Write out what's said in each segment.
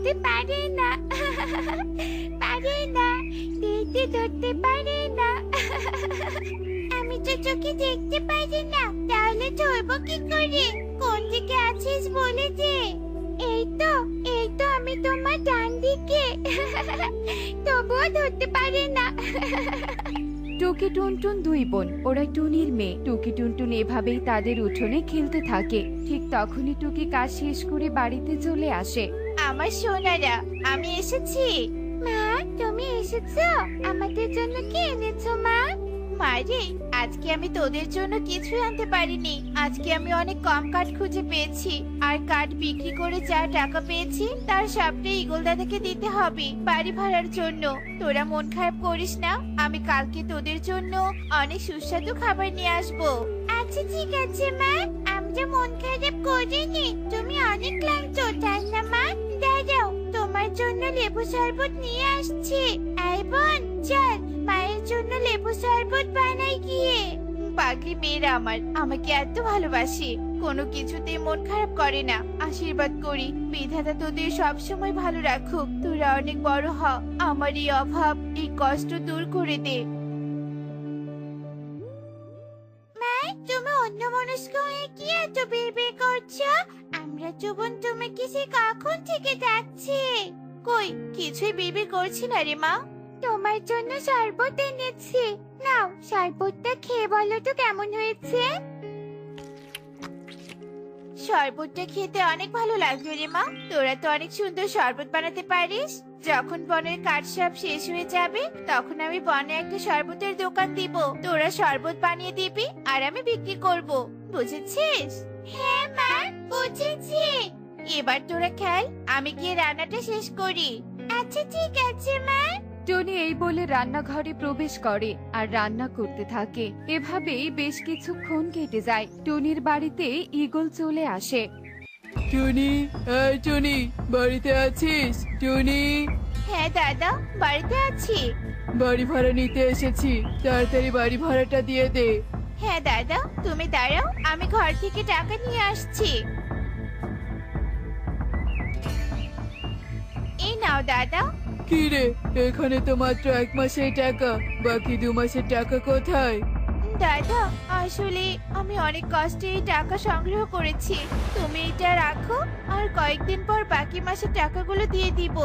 ধরতে পারে না। পারে না, দেখতে ধরতে পারে না। আমি তো চোখে দেখতে পারি না, তাহলে ধরবো কি করে? কোন দিকে আছিস বলে দে। এই তো, এই তো আমি তোমার ডান দিকে। তবুও ধরতে পারে না। টুকি টুনটুন দুই বোন, ওরা টুনির মেয়ে। টুকি টুনটুন এভাবেই তাদের উঠোনে খেলতে থাকে। ঠিক তখনই টুকি কাজ শেষ করে বাড়িতে চলে আসে। আমার সোনারা, আমি এসেছি। মা, তুমি এসেছো? আমাদের জন্য কি এনেছো মা? মারে, আজকে আমি তোদের জন্য কিছুই আনতে পারিনি। আজকে আমি অনেক কম কাঠ খুঁজে পেয়েছি, আর কাঠ বিক্রি করে যা টাকা পেয়েছি তার সবটাই ঈগল দাদাকে দিতে হবে বাড়ি ভাড়ার জন্য। তোরা মন খারাপ করিস না, আমি কালকে তোদের জন্য অনেক সুস্বাদু খাবার নিয়ে আসবো। আচ্ছা ঠিক আছে মা, আমরা মন খারাপ করিনি। তুমি অনেক ক্লান্ত, তাই না মা? দাঁড়াও, তোমার জন্য লেবু শরবত নিয়ে আসছি। আই বোন, চল মায়ের জন্য লেবু শরবত বানাই গিয়ে। পাগলি মেয়েরা আমার আমাকে এত ভালোবাসে, কোনো কিছুতেই মন খারাপ করে না। আশীর্বাদ করি বিধাতা তোদের সব সময় ভালো রাখুক। তোরা অনেক বড় হ, আমার এই অভাব, এই কষ্ট দূর করে দে। মা, তুমি অন্যমনস্ক হয়ে কি এত বিড়বিড় করছো? আমরা তো বোন তোমাকে সে কখন থেকে ডাকছি। কই, কিছুই বিড়বিড় করছি না রে মা। তোমার জন্য শরবত এনেছি, নাও শরবতটা খেয়ে বলো তো কেমন হয়েছে। শরবতটা খেতে অনেক ভালো লাগলো রে মা। তোরা তো অনেক সুন্দর শরবত বানাতে পারিস। যখন বনের কাঠ সব শেষ হয়ে যাবে তখন আমি বনে একটা শরবতের দোকান দিব। তোরা শরবত বানিয়ে দিবি আর আমি বিক্রি করব, বুঝেছিস? হ্যাঁ মা, বুঝেছি। এবার তোরা খেল, আমি গিয়ে রান্নাটা শেষ করি। আচ্ছা ঠিক আছে মা। টনি এই বলে রান্নাঘরে প্রবেশ করে আর রান্না করতে থাকে। এভাবেই বেশ কিছুক্ষণ কেটে যায়। টনির বাড়িতে ঈগল চলে আসে। টুনি, এই টুনি, বাড়িতে আছিস? টুনি, হ্যাঁ দাদা, বাড়িতে আছি। বাড়ি ভাড়া নিতে এসেছি, তাড়াতাড়ি বাড়ি ভাড়াটা দিয়ে দে। হ্যাঁ দাদা, তুমি দাঁড়াও, আমি ঘর থেকে টাকা নিয়ে আসছি। এই নাও দাদা। কি রে, এখানে তো মাত্র 1 মাসের টাকা, বাকি 2 মাসের টাকা কোথায়? দাদা, আসলে আমি অনেক কষ্টে এই টাকা সংগ্রহ করেছি। তুমি এটা রাখো, আর কয়েকদিন পর বাকি মাসের টাকাগুলো দিয়ে দিব।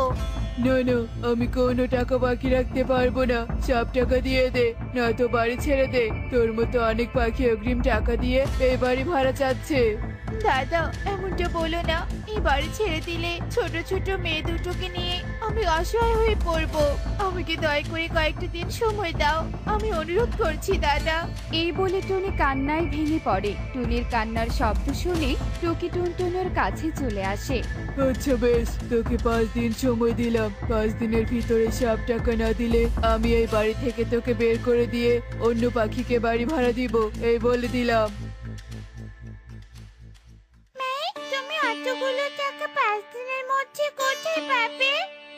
না না, আমি কোনো টাকা বাকি রাখতে পারবো না, সব টাকা দিয়ে দে, নয়তো বাড়ি ছেড়ে দে। তোর মতো অনেক পাখি অগ্রিম টাকা দিয়ে এই বাড়ি ভাড়া চাচ্ছে। দাদা, এমনটা বলো না। এই বাড়ি ছেড়ে দিলে ছোট ছোট মেয়ে দুটোকে নিয়ে আমি অসহায় হয়ে পড়বো। আমাকে দয়া করে কয়েকটা দিন সময় দাও, আমি অনুরোধ করছি দাদা। এই বলে টনি কান্নায় ভেঙে পড়ে। টুনির কান্নার শব্দ শুনে টুকি টুনটুনের কাছে চলে আসে। আচ্ছা বেশ, তোকে 5 দিন সময় দিলাম। 5 দিনের ভিতরে সব টাকা না দিলে আমি এই বাড়ি থেকে তোকে বের করে দিয়ে অন্য পাখিকে বাড়ি ভাড়া দিব, এই বলে দিলাম। তুমি এতগুলো টাকা 5 দিনের মধ্যে কোথায় পাবে?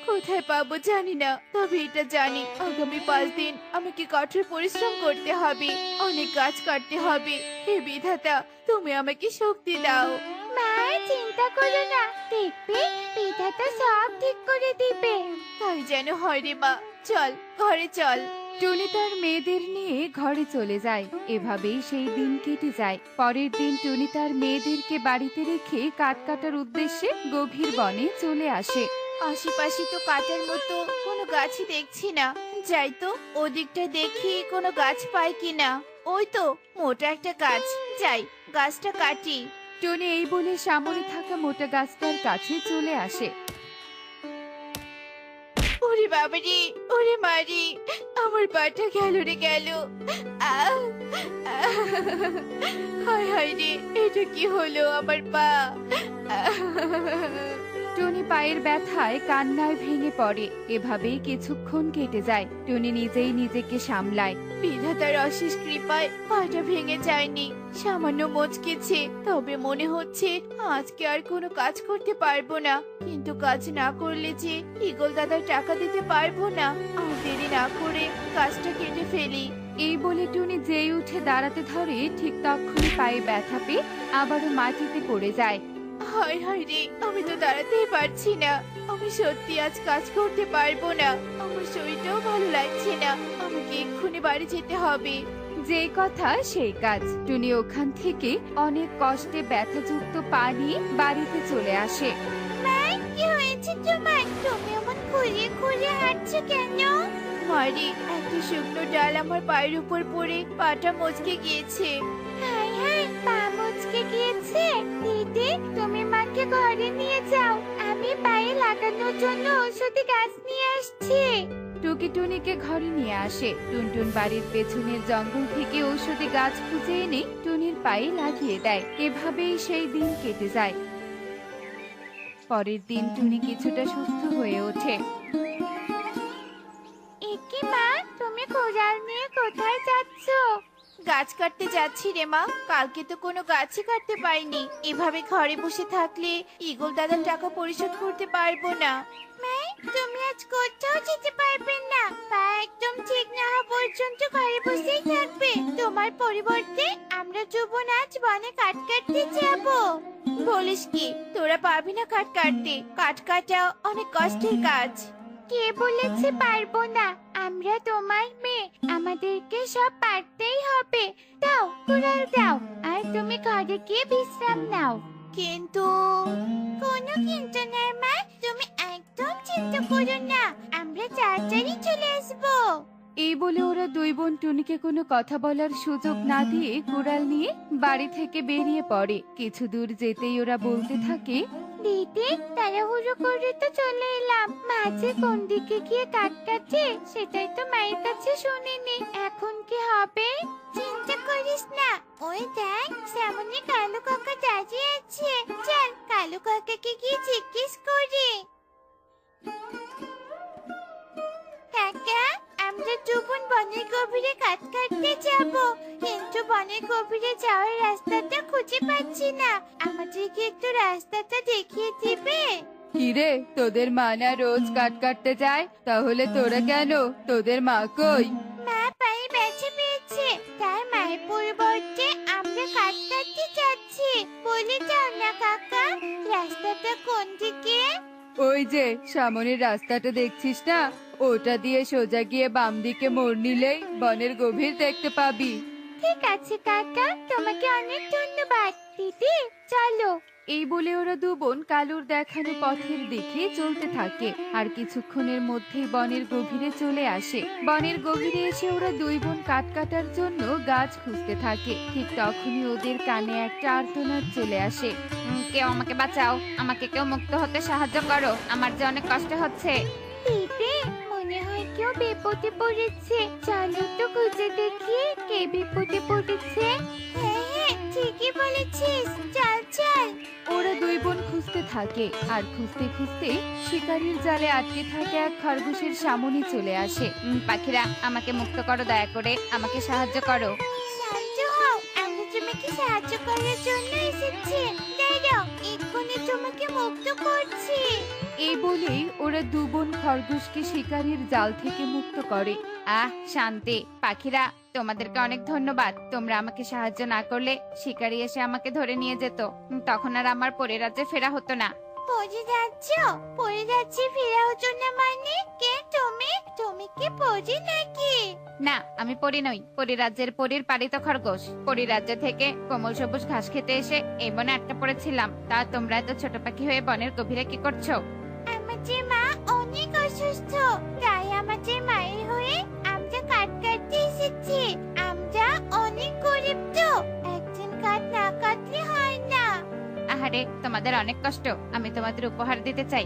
কোথায় পাবো জানি না, তবে এটা জানি আগামী 5 দিন আমাকে কঠোর পরিশ্রম করতে হবে, অনেক গাছ কাটতে হবে। হে বিধাতা, তুমি আমাকে শক্তি দাও। মা, চিন্তা করো না, দেখবে বিধাতা সব ঠিক করে দিবে। তাই যেন হয় রে মা, চল ঘরে চল। টুনি তার মেয়েদের নিয়ে ঘরে চলে যায়। এভাবেই সেই দিন কেটে যায়। পরের দিন টুনি তার মেয়েদেরকে বাড়িতে রেখে কাঠ কাটার উদ্দেশ্যে গভীর বনে চলে আসে। আশেপাশে তো কাটার মতো কোনো গাছই দেখছি না। যাই তো ওদিকটা দেখি কোনো গাছ পাই কিনা। ওই তো মোটা একটা গাছ, যাই গাছটা কাটি। টনি এই বলে সামনে থাকা মোটা গাছটার কাছে চলে আসে। ওরে বাবারে, ওরে মারি, আমার পাটা গেল রে গেল। আহ! আহ! হায় হায় রে, এটা কি হলো আমার পা? আহ! টনি পায়ের ব্যথায় কান্নায় ভেঙে পড়ে। এভাবেই কিছুক্ষণ কেটে যায়। টনি নিজেই নিজেকে সামলায়। বিধাতার অশেষ কৃপায় পাটা ভেঙে যায়নি, সামান্য মচকেছে। তবে মনে হচ্ছে আজকে আর কোনো কাজ করতে পারবো না। কিন্তু কাজ না করলে যে ঈগল দাদার টাকা দিতে পারবো না। আর দেরি না করে কাজটা কেটে ফেলি। এই বলে টুনি যেই উঠে দাঁড়াতে ধরে ঠিক তখনই পায়ে ব্যথা পেয়ে আবারও মাটিতে পড়ে যায়। হায় হায় রে, আমি তো দাঁড়াতেই পারছি না। আমি সত্যি আজ কাজ করতে পারবো না। আমার শরীরটাও ভালো লাগছে না। আমাকে এক্ষুনি বাড়ি যেতে হবে। যেই কথা সেই কাজ। টুনি ওখান থেকে অনেক কষ্টে ব্যথাযুক্ত পা নিয়ে বাড়িতে চলে আসে। মা, কি হয়েছে তোমার? তুমি এমন খুঁড়িয়ে খুঁড়িয়ে হাঁটছো কেন? মারি, একটা শুকনো ডাল আমার পায়ের উপর পড়ে পাটা মচকে গিয়েছে। হায় হায়, পা মচকে গিয়েছে? দিদি, তুমি মাকে ঘরে নিয়ে যাও। আমি পায়ে লাগানোর জন্য ঔষধি গাছ নিয়ে আসছি। টুকি টুনিকে ঘরে নিয়ে আসে। টুনটুন বাড়ির পেছনের জঙ্গল থেকে ঔষধি গাছ খুঁজে এনে টুনির পায়ে লাগিয়ে দেয়। এভাবেই সেই দিন কেটে যায়। পরের দিন টুনি কিছুটা সুস্থ হয়ে ওঠে। একি মা, তুমি কোদাল নিয়ে কোথায় যাচ্ছো? গাছ কাটতে যাচ্ছি রে মা। কালকে তো কোনো গাছই কাটতে পাইনি। এভাবে ঘরে বসে থাকলে ঈগল দাদার টাকা পরিশোধ করতে পারবো না। মা, তুমি আজ কোথাও যেতে পারবে না। পা একদম ঠিক না হওয়া পর্যন্ত ঘরে বসেই থাকবে। তোমার পরিবর্তে আমরা যুবন আজ বনে কাঠ কাটতে যাব। বলিস কি? তোরা পারবি না কাঠ কাটতে? কাঠ কাটা অনেক কষ্টের কাজ। কে বলেছে পারবো না? আমরা তোমার মেয়ে, আমাদেরকে সব পারতেই হবে। দাও, কুড়াল দাও, আর তুমি ঘরে গিয়ে বিশ্রাম নাও। কিন্তু কোনো কিন্তু না মা, তুমি একদম চিন্তা করো না। আমরা তাড়াতাড়ি চলে আসবো। এই বলে ওরা দুই বোন টুনিকে কোনো কথা বলার সুযোগ না দিয়ে কুড়াল নিয়ে বাড়ি থেকে বেরিয়ে পড়ে। কিছু দূর যেতেই ওরা বলতে থাকে, দিদি, তাড়াহুড়ো করে তো চলে এলাম। মাঝে কোন দিকে গিয়ে কাট কাটে সেটাই তো মায়ের কাছে শুনিনি। এখন কি হবে? চিন্তা করিস না। ওই দেখ, সামনে কালু কাকা দাঁড়িয়ে আছে। চল, কালু কাকাকে গিয়ে জিজ্ঞেস করি। কাকা, আমরা দুপুন বনের গভীরে কাঠ কাটতে যাব, কিন্তু বনের গভীরে যাওয়ার রাস্তাটা খুঁজে পাচ্ছি না। আমাদেরকে একটু রাস্তাটা দেখিয়ে দিবে? কিরে, তোদের মা না রোজ কাট কাটতে যায়? তাহলে তোরা কেন? তোদের মা কই? মা পায়ে ব্যথা পেয়েছে, তাই মায়ের পরিবর্তে আমরা কাঠ কাটতে যাচ্ছি। বলে যাও না কাকা, রাস্তাটা কোন দিকে? ওই যে সামনের রাস্তাটা দেখছিস না, ওটা দিয়ে সোজা গিয়ে বাম দিকে মোড় নিলেই বনের গভীর দেখতে পাবি। ঠিক আছে কাকা, তোমাকে অনেক ধন্যবাদ। দিদি, চলো। এই বলে ওরা দু বোন কালুর দেখানো পথের দিকে চলতে থাকে। আর কিছুক্ষণের মধ্যেই বনের গভীরে চলে আসে। বনের গভীরে এসে ওরা দুই বোন কাঠ কাটার জন্য গাছ খুঁজতে থাকে। ঠিক তখনই ওদের কানে একটা আর্তনাদ চলে আসে। কেউ আমাকে বাঁচাও, আমাকে কেউ মুক্ত হতে সাহায্য করো, আমার যে অনেক কষ্ট হচ্ছে। দিদি, মনে হয় কেউ বিপদে পড়েছে। চলো তো খুঁজে দেখি কে বিপদে পড়েছে। হ্যাঁ হ্যাঁ, ঠিকই বলেছিস, চল চল। ওরা দুই বোন খুঁজতে থাকে। আর খুঁজতে খুঁজতে শিকারীর জালে আটকে থাকে এক খরগোশের সামনে চলে আসে। পাখিরা, আমাকে মুক্ত করো, দয়া করে আমাকে সাহায্য করো। শান্ত হও, আমরা তোমাকে সাহায্য করার জন্য এসেছি। দাঁড়াও, এক্ষুনি তোমাকে মুক্ত করছি। এই বলেই ওরা দু বোন খরগোশকে শিকারীর জাল থেকে মুক্ত করে। শান্তি। পাখিরা, তোমাদেরকে অনেক ধন্যবাদ। তোমরা আমাকে সাহায্য না করলে শিকারী এসে আমাকে ধরে নিয়ে যেত। তখন আর আমার পরিরাজ্যে ফেরা হতো না। পড়ে যাচ্ছ? পড়ে যাচ্ছি ফেরা হতো না মানে? কে তুমি? তুমি কি পড়ি নাকি? না, আমি পরি নই। পরিরাজ্যের পরীর পালিত খরগোশ। পরিরাজ্য থেকে কোমল সবুজ ঘাস খেতে এসে এই বনে আটকা পড়েছিলাম। তা তোমরা এত ছোট পাখি হয়ে বনের গভীরে কি করছো? আমাদের মা অনেক অসুস্থ, তাই আমাদের মায়ের হয়ে আমরা কাঠ কাটতে এসেছি। আমরা অনেক গরিব তো, একদিন কাঠ না কাটলে হয় না। আহারে, তোমাদের অনেক কষ্ট। আমি তোমাদের উপহার দিতে চাই।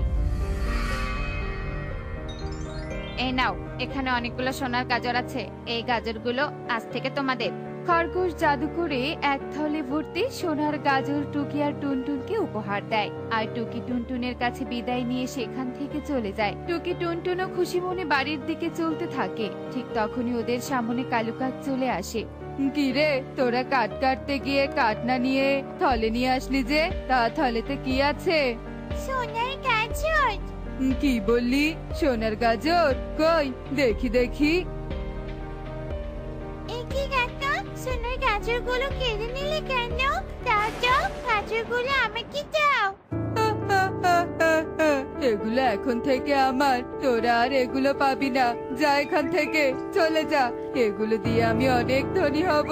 এই নাও, এখানে অনেকগুলো সোনার গাজর আছে। এই গাজরগুলো আজ থেকে তোমাদের। খরগোশ জাদু করে এক থলে ভর্তি সোনার গাজর টুকি আর টুনটুনকে উপহার দেয়। আর টুকি টুনটুনের কাছে বিদায় নিয়ে সেখান থেকে চলে যায়। টুকি টুনটুনও খুশি মনে বাড়ির দিকে চলতে থাকে। ঠিক তখনই ওদের সামনে কালু কাক চলে আসে। কি রে, তোরা কাঠ কাটতে গিয়ে কাঠ না নিয়ে থলে নিয়ে আসলি যে? তা থলেতে কি আছে? সোনার গাজর। কি বললি? সোনার গাজর? কই দেখি দেখি। একি কাকা, সোনার গাজরগুলো কেড়ে নিলে কেন? দাও তো, হাত গাজরগুলো আমাকে দাও। এগুলো এখন থেকে আমার, তোরা আর এগুলো পাবি না। যা এখান থেকে, চলে যা। এগুলো দিয়ে আমি অনেক ধনী হব।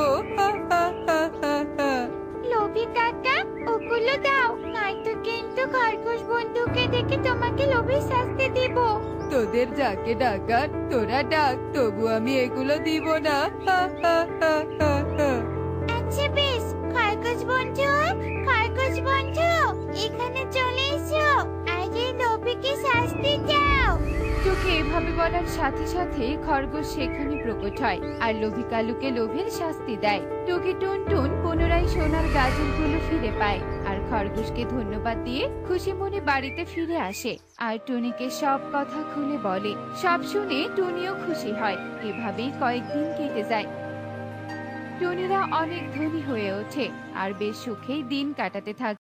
লোভী কাকা, ওগুলো দাও, নয়তো কিন্তু খরগোশ বন্ধুকে দেখে তোমাকে লোভীর শাস্তি দিব। তোদের যাকে ডাকার তোরা ডাক, তবু আমি এগুলো দিব না। আচ্ছা বেশ, খরগোশ বন্ধু, খরগোশ বন্ধু, এখানে চলে এসো, আর এই লোভীকে শাস্তি দাও। টুকি এভাবে বলার সাথে সাথে খরগোশ সেখানে প্রকট হয় আর লোভী কালুকে লোভের শাস্তি দেয়। টুকি টুনটুন পুনরায় সোনার গাজরগুলো ফিরে পায় আর খরগোশকে ধন্যবাদ দিয়ে খুশি মনে বাড়িতে ফিরে আসে আর টুনিকে সব কথা খুলে বলে। সব শুনে টুনিও খুশি হয়। এভাবেই কয়েকদিন কেটে যায়। টুনিরা অনেক ধনী হয়ে ওঠে আর বেশ সুখেই দিন কাটাতে থাকে।